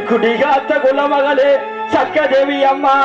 குடிகாத்த குலமகளே சக்கதேவி அம்மா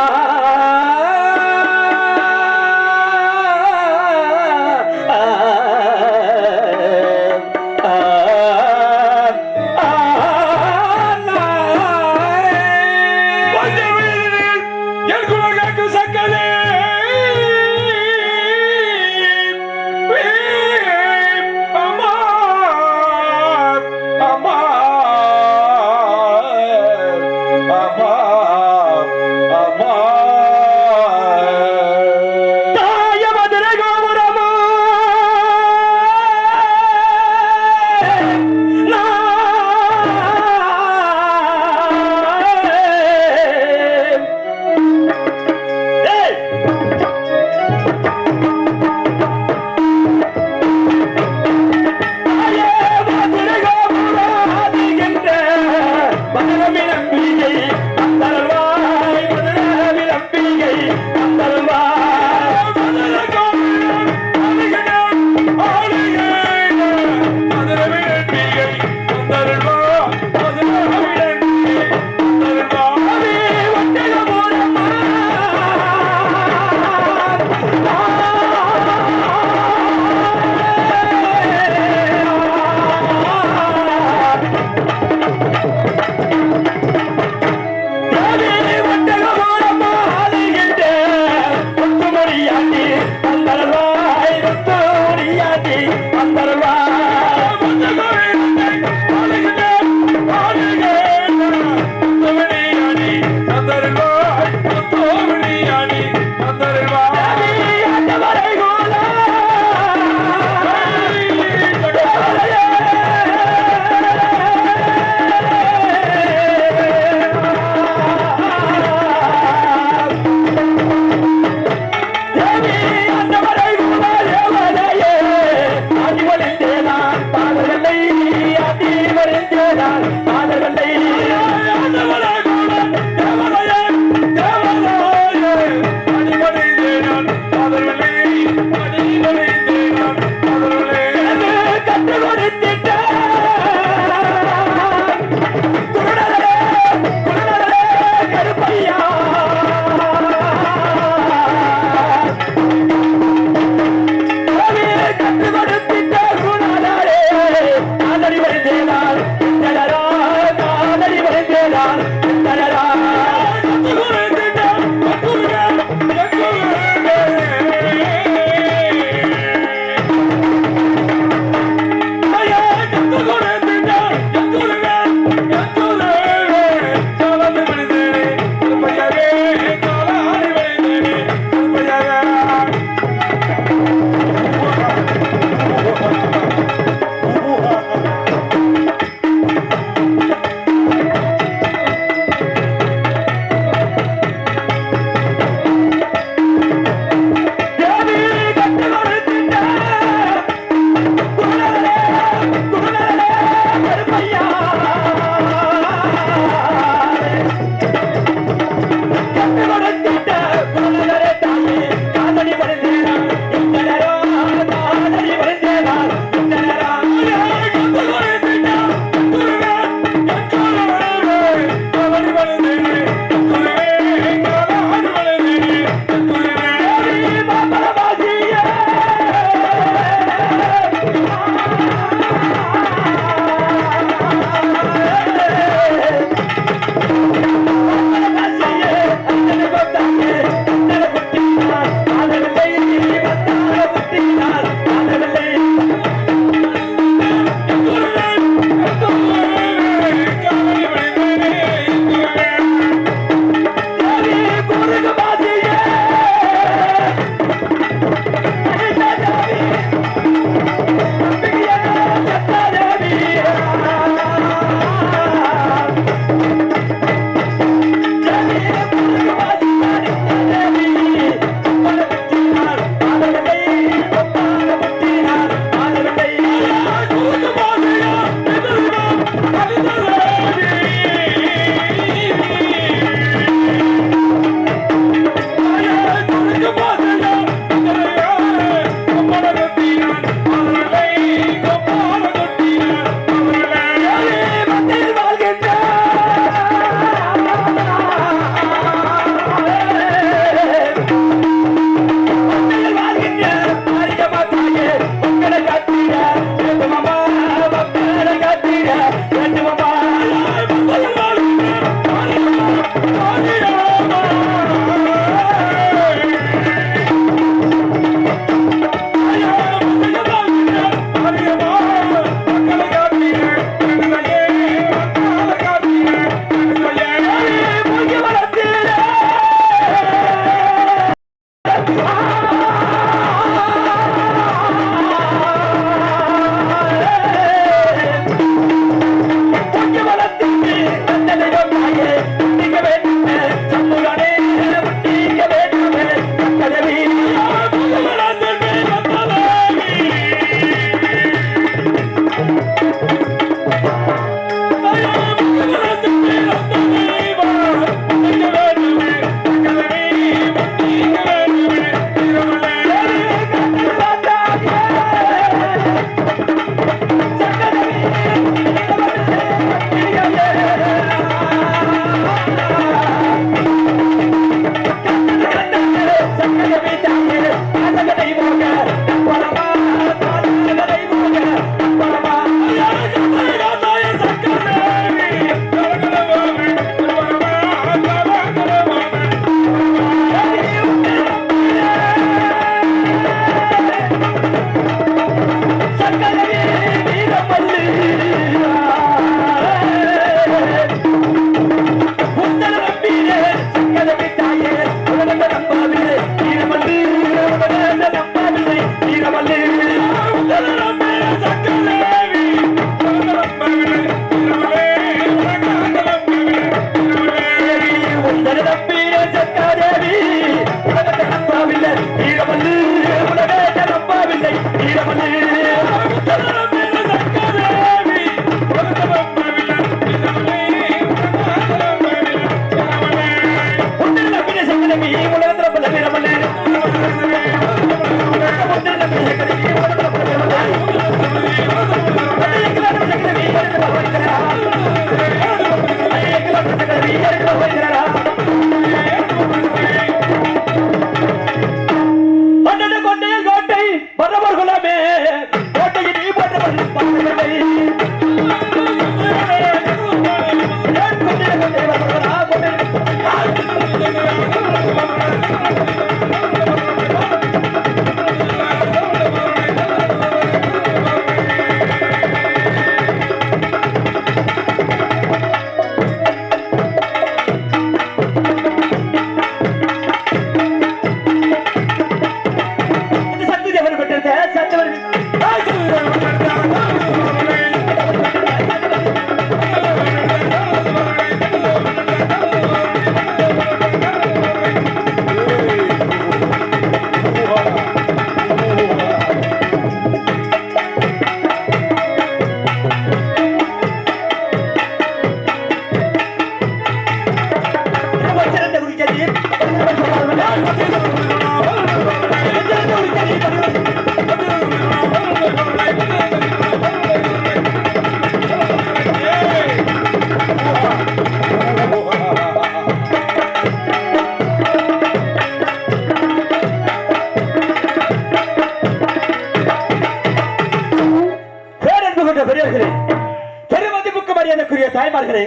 தாய்மார்களே,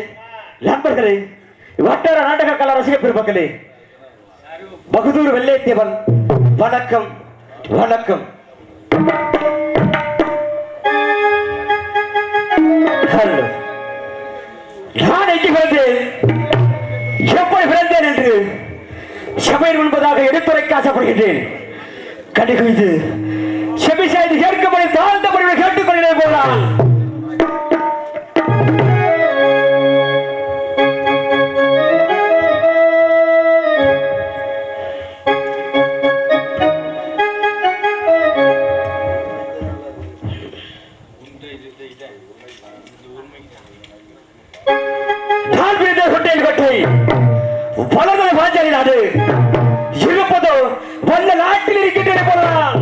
நண்பர்களே, வட்டார நாடக கலா ரசிக பெருமக்களே, பகதூர் வெள்ளையத்தேவன் வணக்கம் வணக்கம். நான் எங்கு பிறந்தேன், எப்படி பிறந்தேன் என்று சபையில் முன்பதாக எடுத்துரைக்க ஆசைப்படுகின்றேன். கடிகுய்து செவி செய்து கேட்கப்படி தாழ்ந்தபடி கேட்டுக்கொண்டே போலாம். வளர்ந்த பாஞ்சாலி நாடு இருப்பதோ வல்ல நாட்டில் இருக்கின்றன போலாம்.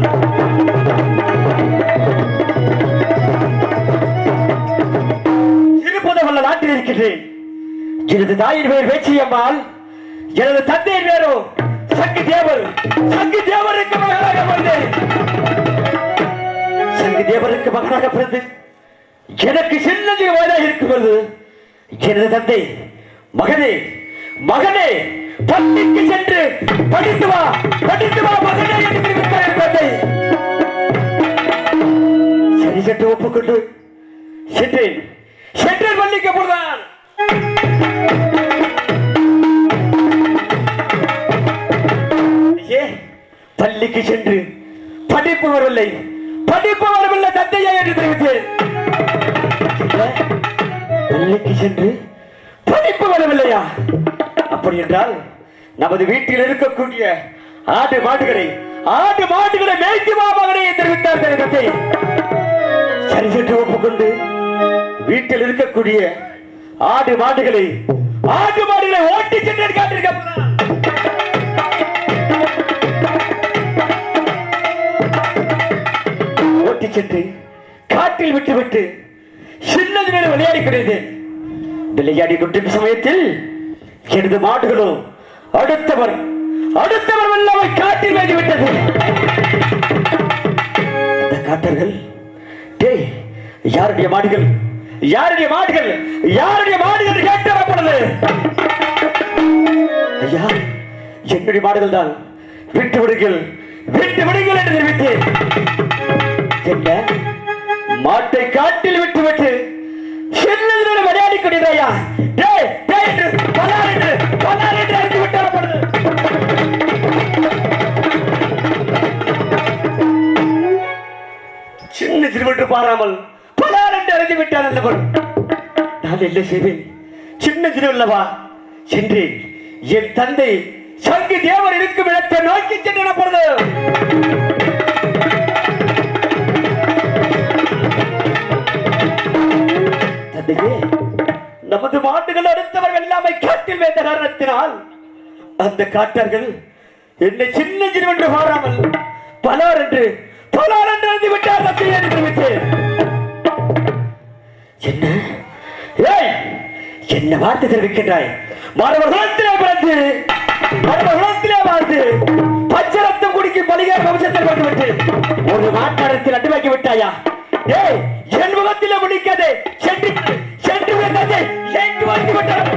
இருப்பதோ வல்ல நாட்டில் இருக்கின்றேன். எனது தாயின் பெயர் வேச்சியம்மாள், எனது தந்தையின் பேரோ சங்கு தேவர். சங்கு தேவருக்கு மகனாக பிறந்தேன். சங்கு தேவருக்கு மகனாக பிறந்து எனக்கு சின்னது வயதாக இருக்கும்போது எனது தந்தை மகனே மகனே பள்ளிக்கு சென்று படித்து வா மகனே என்று தெரிவித்தார் தந்தை. சரி சற்று ஒப்புக்கொண்டு சென்றேன் பள்ளிக்கு போதான். பள்ளிக்கு சென்று படிப்பு வரவில்லை தந்தையா என்று தெரிவித்தேன். பள்ளிக்கு சென்று படிப்பு வரவில்லையா? அப்படி என்றால் நமது வீட்டில் இருக்கக்கூடிய ஆடு மாடுகளை மேய்த்து மகனை தெரிவித்தார் தந்தை. சரி சென்று ஒப்புக்கொண்டு வீட்டில் இருக்கக்கூடிய ஆடு மாடுகளை ஓட்டி சென்று காட்டிருக்க ஓட்டி சென்று காட்டில் விட்டு சின்னது மேல விளையாடி கொண்டிருக்கும் சமயத்தில் எனது மாடுகளும் அடுத்தவர் வெள்ளாமை காட்டில் வேண்டிவிட்டது. அந்த காட்டர்கள் யாருடைய மாடுகள் கேட்டப்பட்டது. ஐயா, என்னுடைய மாடுகள் தான், விட்டு விடுங்கள் என்று தெரிவித்தேன். என்ன மாட்டை காட்டில் விட்டு சின்னது விளையாடி கொண்டிருக்கையா சின்ன சிறுவன்று பாராமல் பலார் என்று அறிந்து விட்டார். அல்லவன் நான் என்ன செய்வேன்? சின்ன சிறுவல்லவா சென்று என் தந்தை சங்கு தேவர் இருக்கும் இடத்தை நோக்கி சென்று பொழுது தந்தையே, நமது மாட்டுகள் அடுத்தவர் எல்லாமே காட்டில் வைத்த காரணத்தினால் அந்த காட்டார்கள் என்னை சின்ன சிறுவன்று பாராமல் பலார் என்று அறிந்து விட்டார். தந்தையே என்று தெரிவித்தேன். என்ன வார்த்தை தெரிவிக்கின்றாய்? மரபகுலத்திலே பிறந்து வாழ்ந்து பச்சரத்தம் குடிக்கும் பலிகார் வம்சத்தில் வந்துவிட்டு ஒரு மாட்டாரத்தில் அட்டுவாக்கி விட்டாயா? என் முகத்திலே முடிக்காதே, சென்று வந்து விட்டார்.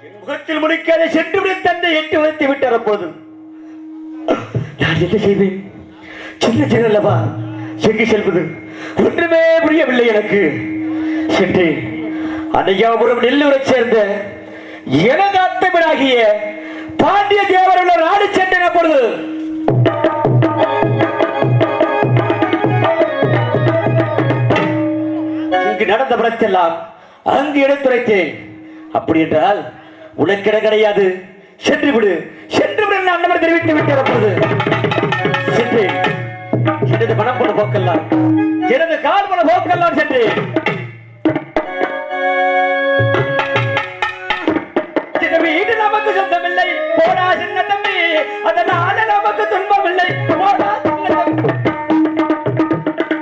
என் முகத்தில் முடிக்காதே, சென்று தந்தை எட்டு வைத்து விட்டார். அப்போது நான் என்ன செய்வேன்? சின்ன அல்லவா, எங்கு செல்வது ஒன்றுமே புரியவில்லை எனக்கு. சென்றேன் அன்னையாபுரம் நெல்லூரை சேர்ந்த எனது அத்தமிழாகிய பாண்டிய தேவருள்ள நாடு சென்றேன். அப்பொழுது இங்கு நடந்த படத்தெல்லாம் அங்கு எடுத்துரைத்தேன். அப்படி என்றால் உனக்கிட கிடையாது, சென்று விடு அண்ணவர் தெரிவித்து விட்டார். அப்பொழுது சென்றேன். எனது மனம் போன போக்கெல்லாம், எனது கால் போன போக்கெல்லாம் சென்றேன். வீடு நமக்கு சொந்தமில்லை, போடா சின்ன தம்பி, அதனால நமக்கு துன்பமில்லை. போடா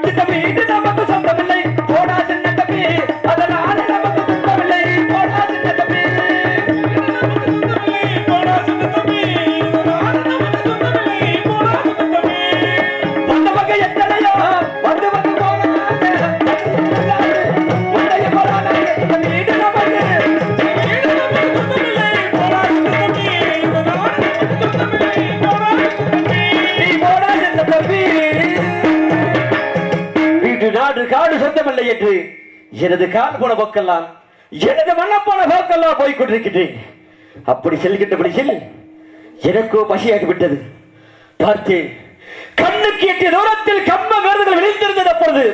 சின்ன வீடு நமக்கு சொந்தமில்லை, போடா சின்ன தம்பி, அதனால நமக்கு துன்பமில்லை. போடா சின்ன தம்பி, போடா சின்ன தம்பி, காடு சொந்தமில்லை என்று எனது கால் போன போக்கெல்லாம், எனது மனம் போன போக்கெல்லாம் போய்கொண்டிருக்கிறேன். அப்படி செல்கின்ற படியில் எனக்கோ பசியாகிவிட்டது. பார்த்தேன், கண்ணுக்கு எட்டிய தூரத்தில் கம்ம கருதுகள் விளைந்திருந்தது. அப்பொழுது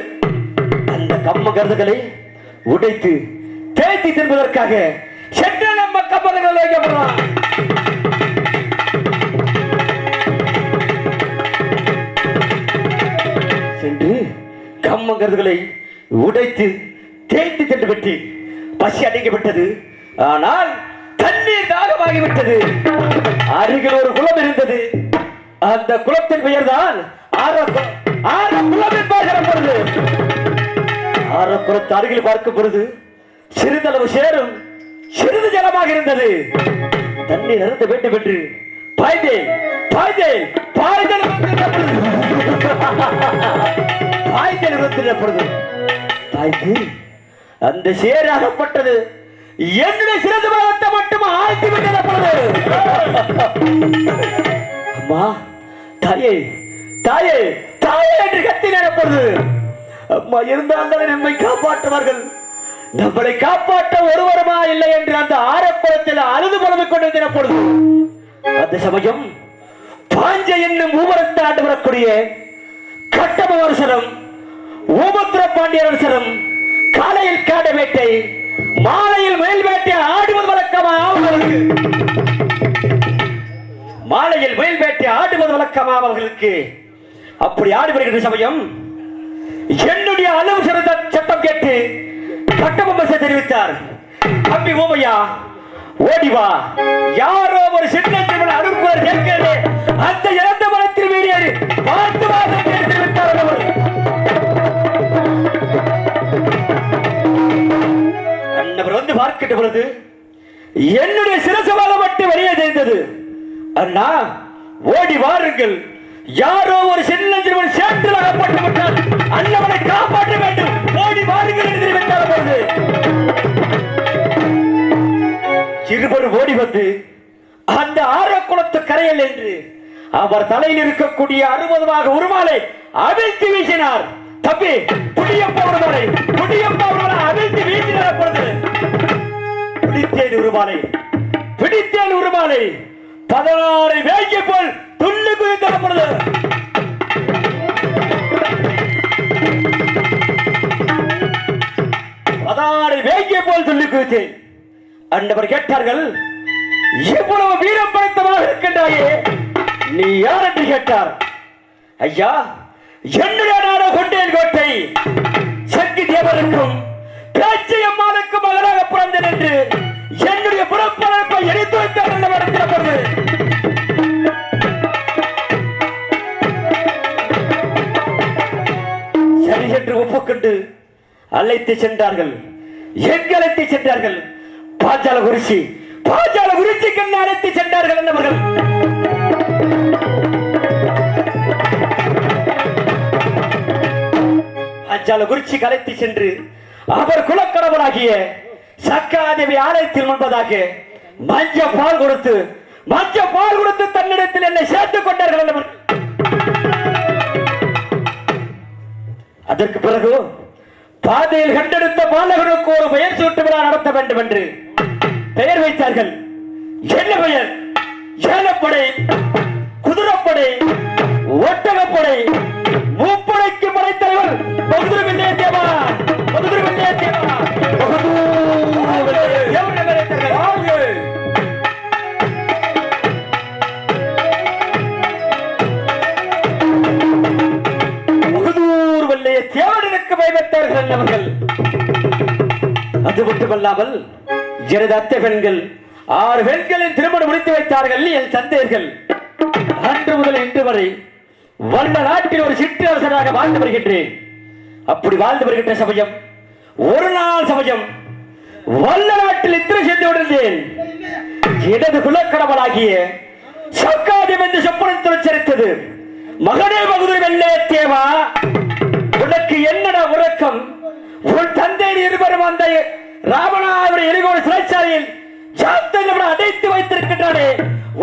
அந்த கம்ம கருதுகளை உடைத்து தேய்த்து தின்பதற்காக சென்ற நம்ம கம்மர்கள் வைக்கப்படலாம். சென்று கம்மங்கருதுகளை உடைத்து தேய்த்து சென்று விட்டு பசி அடங்கிவிட்டது. ஆனால் தண்ணீர் தாகமாகிவிட்டது. அருகில் ஒரு குளம் இருந்தது. அந்த குளத்தின் பெயர் தான் ஆரக்குளத்து அருகில் பார்க்கும் பொழுது சிறிதளவு சேரும் சிறிது ஜலமாக இருந்தது. தண்ணீர் அருந்த வேண்டும் என்று பாய்ந்தேன் பாய்ந்தேன் பாய்ந்தேன் பாய்ந்து அந்த சேராகப்பட்டது என்னுடைய சிறந்த பாகத்தை மட்டும் ஆழ்த்தி விட்டது. அம்மா தாயே தாயே தாயே என்று கத்தி நடப்பது. அம்மா இருந்தால்தான் நம்மை காப்பாற்றுவார்கள். நம்மளை காப்பாற்ற ஒருவருமா இல்லை என்று அந்த ஆரக்குளத்தில் அழுது புலம்பிக் கொண்டிருந்த பொழுது அந்த சமயம் பாஞ்ச என்னும் ஊமரத்தை ஆண்டு வரக்கூடிய கட்டப வருஷம் ஊமத்திர பாண்டிய வருஷம் காலையில் காட வேட்டை மாலையில் மயில் வேட்டை ஆடுவது வழக்கமா அவர்களுக்கு. மாலையில் மயில் வேட்டை ஆடுவது வழக்கமா அவர்களுக்கு. அப்படி ஆடி வருகின்ற சமயம் என்னுடைய அளவு சிறந்த சட்டம் கேட்டு கட்டபொம்மசை தெரிவித்தார். தம்பி ஓமையா ஓடிவா, யாரோ ஒரு சின்ன அனுப்புவர் கேட்கிறது. அந்த இறந்த மரத்தில் வீடியேறி பார்த்து தெரிவித்தார். அண்ணவர் வந்து பார்க்கின்ற பொழுது என்னுடைய சிரசமாக மட்டும் வெளியே தெரிந்தது. அண்ணா ஓடி வாருங்கள், யாரோ ஒரு சின்ன சிறுவன் சேற்றில் அகப்பட்டு விட்டார், அண்ணவனை காப்பாற்ற வேண்டும், ஓடி வாருங்கள் என்று தெரிவித்தார். சிறுவர் ஓடி வந்து அந்த ஆரக்குளத்து கரையில் என்று அவர் தலையில் இருக்கக்கூடிய 60 உருமாலை அவிழ்த்து வீசினார். தம்பி புடியப்பா உருமாலை அவிழ்த்து வீசினார். பிடித்தேன் உருமாலை 16 வேகை போல் துள்ளி குதித்த பொழுது அண்டவர் கேட்டார்கள், இவ்வளவு வீரம் படைத்தவனாக இருக்கின்றாயே நீ யார் என்று கேட்டார். ஐயா, என்னுடைய நாடு கொண்டேன் கோட்டை, சக்தி தேவருக்கும் பேச்சு அம்மானுக்கும் மகனாக பிறந்தேன் என்று என்னுடைய புறப்பரப்பை எரித்து வைத்தார். சரி என்று ஒப்புக்கொண்டு அழைத்து சென்றார்கள். எங்கழைத்து சென்றார்கள்? பாஞ்சால குறிச்சி கண்ணு அழைத்து சென்றார்கள். என்னவர்கள் பாஞ்சால குறிச்சி கலைத்து சென்று அவர் குலக்கடவுளாகிய சக்காதேவி ஆலயத்தில் முன்பதாக மஞ்ச பால் கொடுத்து தன்னிடத்தில் என்னை சேர்த்துக் கொண்டார்கள். அதற்கு பிறகு பாதையில் கண்டெடுத்த பாலகனுக்கு ஒரு பெயர் சூட்டு விழா நடத்த வேண்டும் என்று பெயர் வைத்தார்கள். என்ன பெயர்? ஏலப்படை, குதிரைப்படை, ஒட்டகப்படை, முப்படைக்கு படைத்தலைவர் பகுதிர வெள்ளைய தேவா. தேவனுக்கு பயப்பட்டார்கள் அவர்கள். அது மட்டுமல்லாமல் எனது அத்தை பெண்கள் 6 பெண்களின் திருமணம் முடித்து வைத்தார்கள் என் தந்தையர்கள். அன்று முதல் இன்று வரை வல்ல நாட்டில் ஒரு சிற்றரசராக வாழ்ந்து வருகின்றேன். அப்படி வாழ்ந்து வருகின்ற சமயம் ஒரு நாள் சமயம் வல்ல நாட்டில் இத்திரை செய்து விடுந்தேன். எனது குலக்கடவுளாகிய சக்காதேவி என்று சொப்பனத்தில் உச்சரித்தது, மகனே பகுதிர் வெள்ளைய தேவா, உனக்கு என்னடா உறக்கம்? உன் தந்தை இருவரும் அந்த ராமநாதபுர எலிகோடு சிறைச்சாலையில் அடைத்து வைத்திருக்கின்றானே,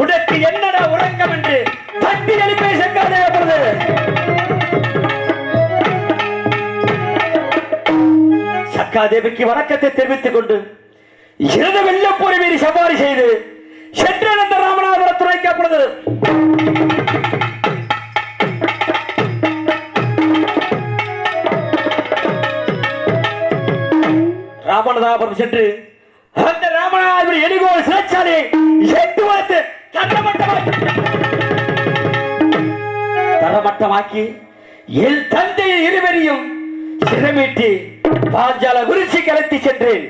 உனக்கு என்னடா உறக்கம் என்று தட்டி எழுப்பி சக்காதேவி சக்காதேவிக்கு வணக்கத்தை தெரிவித்துக் கொண்டு இரவு வெள்ளப்போரை மீறி சவாரி செய்து சென்ற அந்த ராமநாதபுர துறைக்கப்படுது. ராமநாதபுரம் சென்று அந்த ராமநாதபுரம் எலிகோடு சிறைச்சாலையை தரமட்டமாக்கி என் தந்தையை இருவரையும் சிறமீட்டி பாஞ்சால குறிச்சி அழைத்து சென்றேன்.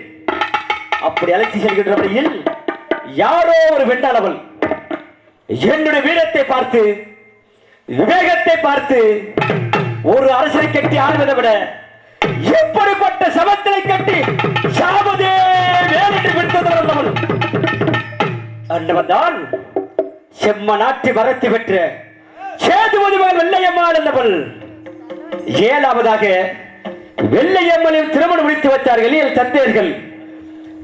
அப்படி அழைத்து செல்கின்ற வழியில் யாரோ ஒரு வெண்டாளவள் என்னுடைய வீரத்தை பார்த்து விவேகத்தை பார்த்து ஒரு அரசரை கட்டி ஆழ்வதை விட எப்படிப்பட்ட சமத்திலை கட்டி சாபதே வேலை விடுத்தவள் அண்டவன் தான் செம்ம நாட்டு வரத்தி பெற்ற சேதுபதி மகள் வெள்ளையம்மாள் என்னவள். ஏழாவதாக வெள்ளையம்மனின் திருமணம் முடித்து வைத்தார்கள் என் தந்தையர்கள்.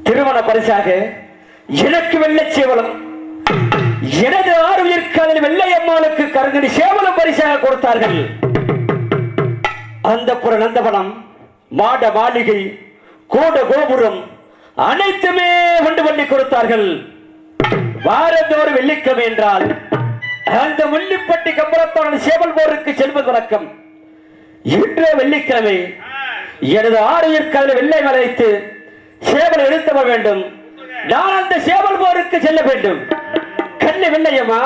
திருமண பரிசாக எனக்கு வெள்ளை சேவலம், எனது 6 உயிர்காதல் வெள்ளையம்மாளுக்கு கருங்கடி சேவலம் பரிசாக கொடுத்தார்கள். அந்த புற நந்தவனம், மாட மாளிகை, கோட கோபுரம் அனைத்துமே கொண்டு பண்ணி கொடுத்தார்கள். வாரந்தோறும் வெள்ளிக்கிழமை என்றால் அந்த முள்ளிப்பட்டி கம்பளத்தோட சேவல் போருக்கு செல்வது வழக்கம். இன்று வெள்ளிக்கிழமை எனது 6 உயிர்காதல் வெள்ளை வளைத்து சேவல் எடுத்து வர வேண்டும். நான் அந்த சேவல் போருக்கு செல்ல வேண்டும். கண்ணு வெள்ளையம்மா,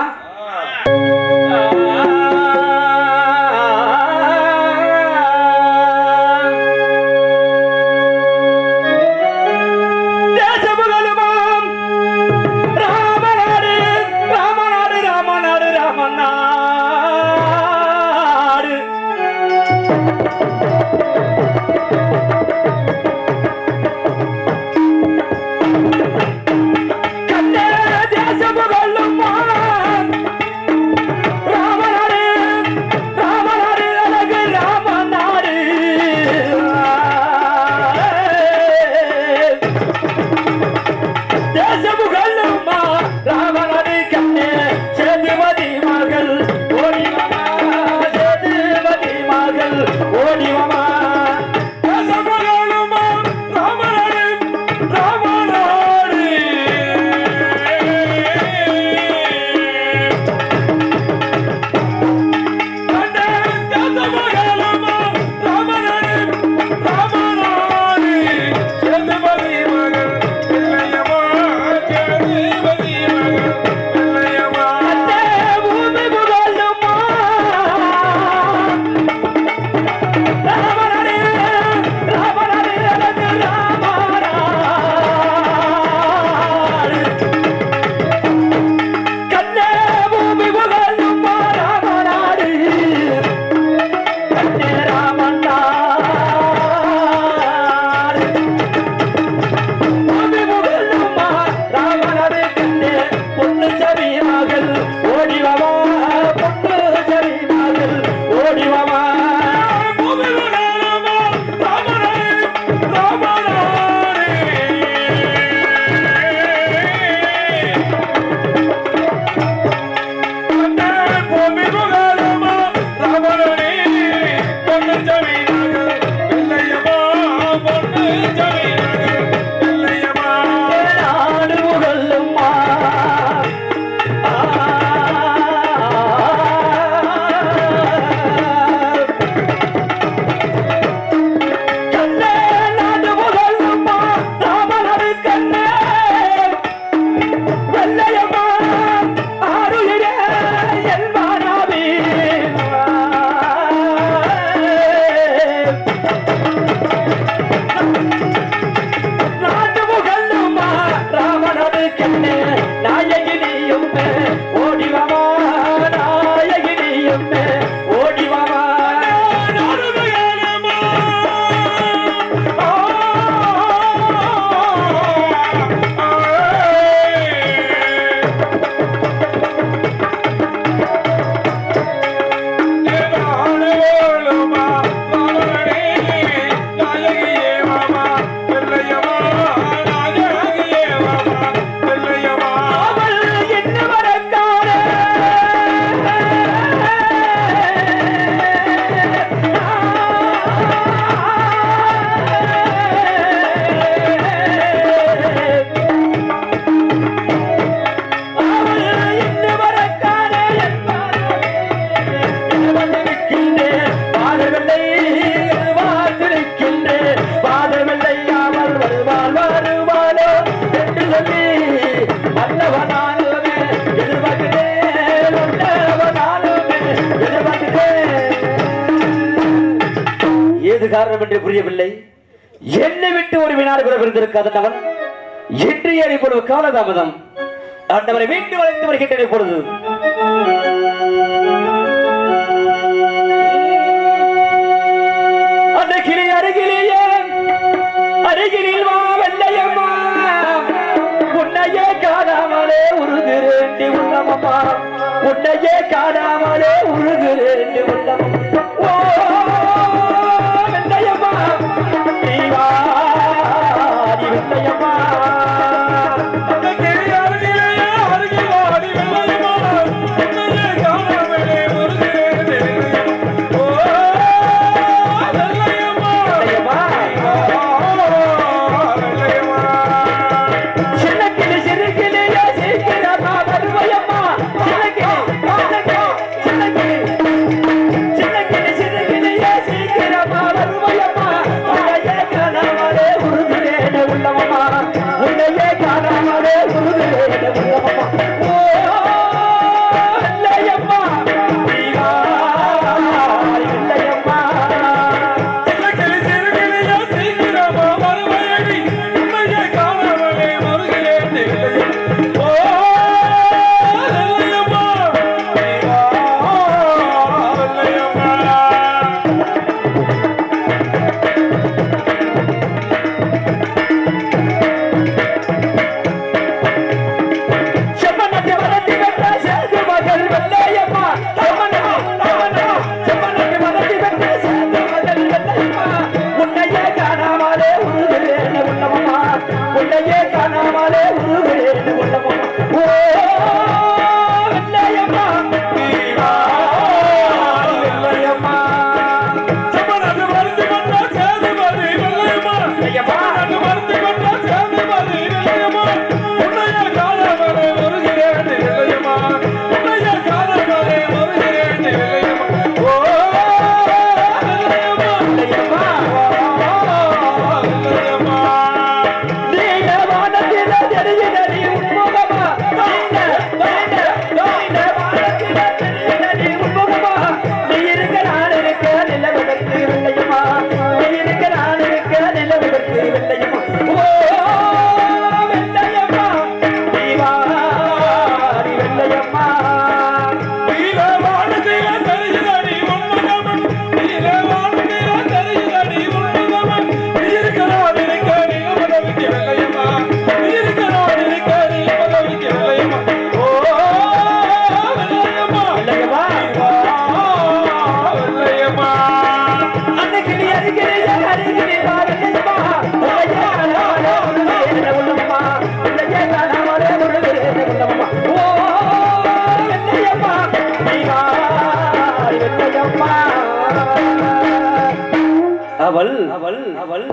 காரணம் என்று புரியவில்லை. என்னை விட்டு ஒரு வினாடி கூட விருந்திருக்காதவன் இன்று ஏறி பொழுது காலதாமதம் ஆண்டவரை மீண்டும் வளைத்து வருகின்றன. பொழுது அந்த கிளி அருகிலேயே அருகிலில் வா வெள்ளையம்மா, உன்னையே காணாமலே உருகிறேண்டி உள்ளமம்மா. உன்னையே காணாமலே உருகுறேன் உள்ளம். ஓ வெள்ளையம்மா நீ வா நீ வெள்ளையம்மா அவள் அவள் அவள்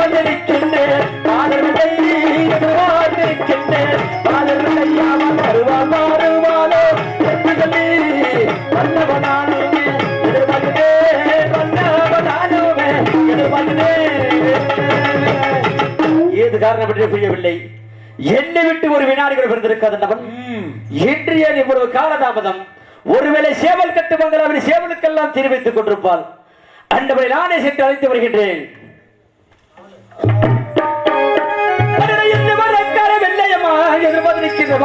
காதலிக்கின்றேன் காதலை எதிர்பார்த்திருக்கின்றேன் காதலையாமல் வருவார் மாறுவானோ என்று சொல்லி வந்தவனானுமே எதிர்பார்க்கிறேன் வந்தவனானுமே எதிர்பார்க்கிறேன். ஏது காரணம் என்று புரியவில்லை. என்னை விட்டு ஒரு வினாடி கூட பிறந்திருக்காது நபன். இன்று ஏன் இவ்வளவு காலதாமதம்? ஒருவேளை சேவல் கட்டு மங்களாவில் சேவலுக்கெல்லாம் தீர்வு வைத்துக் கொண்டிருப்பாள். அந்தவரை நானே சென்று அழைத்து வருகின்றேன். வெள்ளையம்மா எதிர்பார்த்திருக்கின்ற